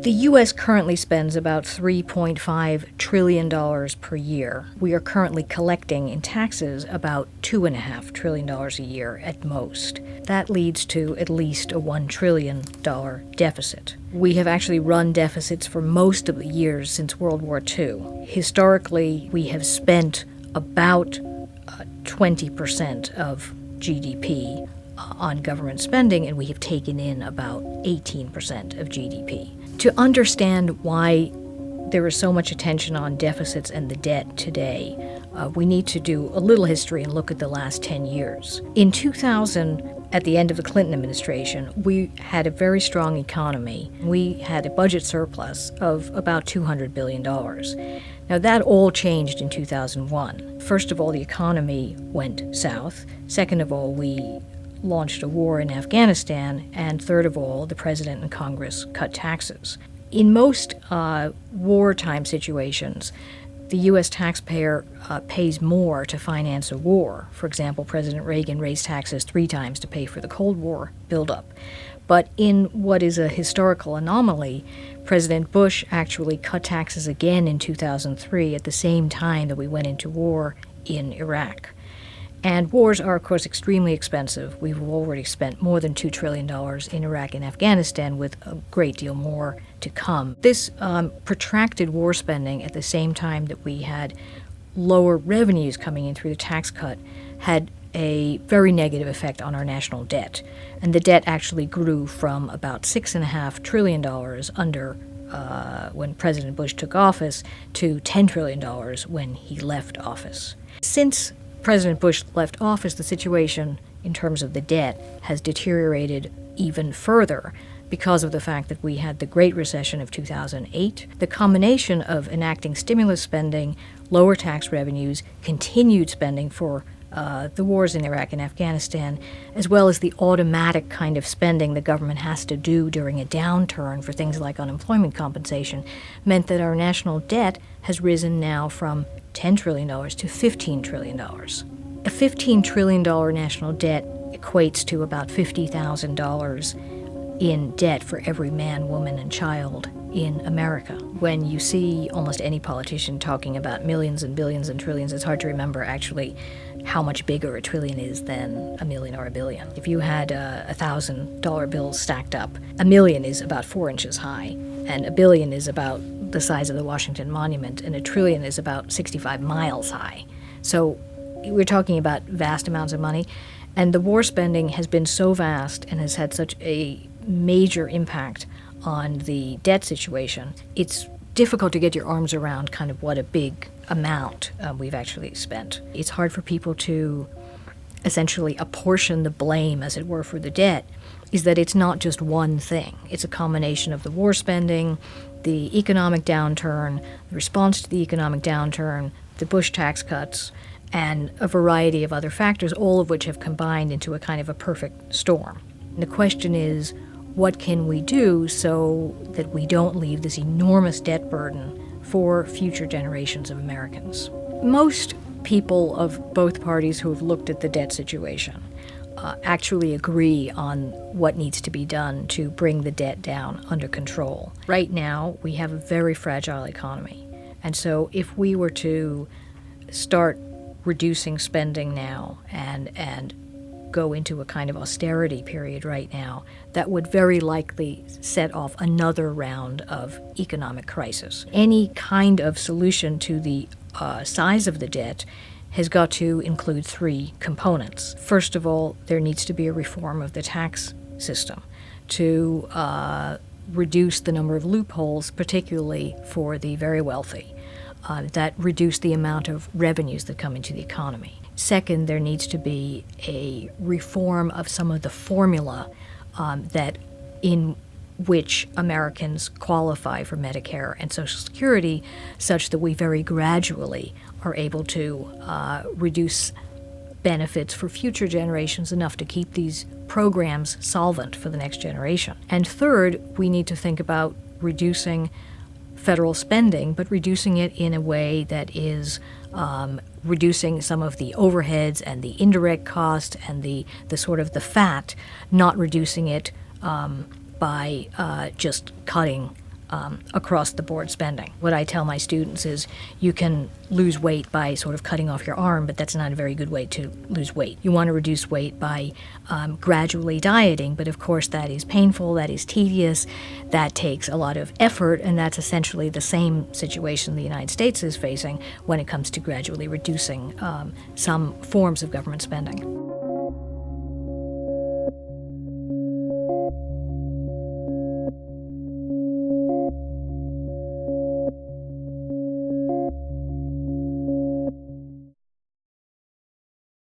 The U.S. currently spends about $3.5 trillion per year. We are currently collecting in taxes about $2.5 trillion a year at most. That leads to at least a $1 trillion deficit. We have actually run deficits for most of the years since World War II. Historically, we have spent about 20% of GDP on government spending, and we have taken in about 18% of GDP. To understand why there is so much attention on deficits and the debt today, we need to do a little history and look at the last 10 years. In 2000, at the end of the Clinton administration, we had a very strong economy. We had a budget surplus of about $200 billion. Now, that all changed in 2001. First of all, the economy went south. Second of all, we launched a war in Afghanistan, and third of all, the president and Congress cut taxes. In most wartime situations, the U.S. taxpayer pays more to finance a war. For example, President Reagan raised taxes 3 times to pay for the Cold War buildup. But in what is a historical anomaly, President Bush actually cut taxes again in 2003 at the same time that we went into war in Iraq. And wars are, of course, extremely expensive. We've already spent more than $2 trillion in Iraq and Afghanistan, with a great deal more to come. This protracted war spending at the same time that we had lower revenues coming in through the tax cut had a very negative effect on our national debt. And the debt actually grew from about $6.5 trillion under when President Bush took office to $10 trillion when he left office. Since President Bush left office, the situation in terms of the debt has deteriorated even further because of the fact that we had the Great Recession of 2008. The combination of enacting stimulus spending, lower tax revenues, continued spending for the wars in Iraq and Afghanistan, as well as the automatic kind of spending the government has to do during a downturn for things like unemployment compensation, meant that our national debt has risen now from $10 trillion to $15 trillion. A $15 trillion national debt equates to about $50,000 in debt for every man, woman, and child in America. When you see almost any politician talking about millions and billions and trillions, it's hard to remember actually how much bigger a trillion is than a million or a billion. If you had $1,000 bills stacked up, a million is about 4 inches high, and a billion is about the size of the Washington Monument, and a trillion is about 65 miles high. So we're talking about vast amounts of money, and the war spending has been so vast and has had such a major impact on the debt situation. It's difficult to get your arms around kind of what a big amount we've actually spent. It's hard for people to essentially apportion the blame, as it were, for the debt, is that it's not just one thing. It's a combination of the war spending, the economic downturn, the response to the economic downturn, the Bush tax cuts, and a variety of other factors, all of which have combined into a kind of a perfect storm. And the question is, what can we do so that we don't leave this enormous debt burden for future generations of Americans? Most people of both parties who have looked at the debt situation actually agree on what needs to be done to bring the debt down under control. Right now, we have a very fragile economy. And so if we were to start reducing spending now and go into a kind of austerity period right now, that would very likely set off another round of economic crisis. Any kind of solution to the size of the debt has got to include 3 components. First of all, there needs to be a reform of the tax system to reduce the number of loopholes, particularly for the very wealthy, that reduce the amount of revenues that come into the economy. Second, there needs to be a reform of some of the formula that in which Americans qualify for Medicare and Social Security, such that we very gradually are able to reduce benefits for future generations enough to keep these programs solvent for the next generation. And third, we need to think about reducing federal spending, but reducing it in a way that is reducing some of the overheads and the indirect cost and the sort of the fat, not reducing it by just cutting across the board spending. What I tell my students is you can lose weight by sort of cutting off your arm, but that's not a very good way to lose weight. You want to reduce weight by gradually dieting, but of course that is painful, that is tedious, that takes a lot of effort, and that's essentially the same situation the United States is facing when it comes to gradually reducing some forms of government spending.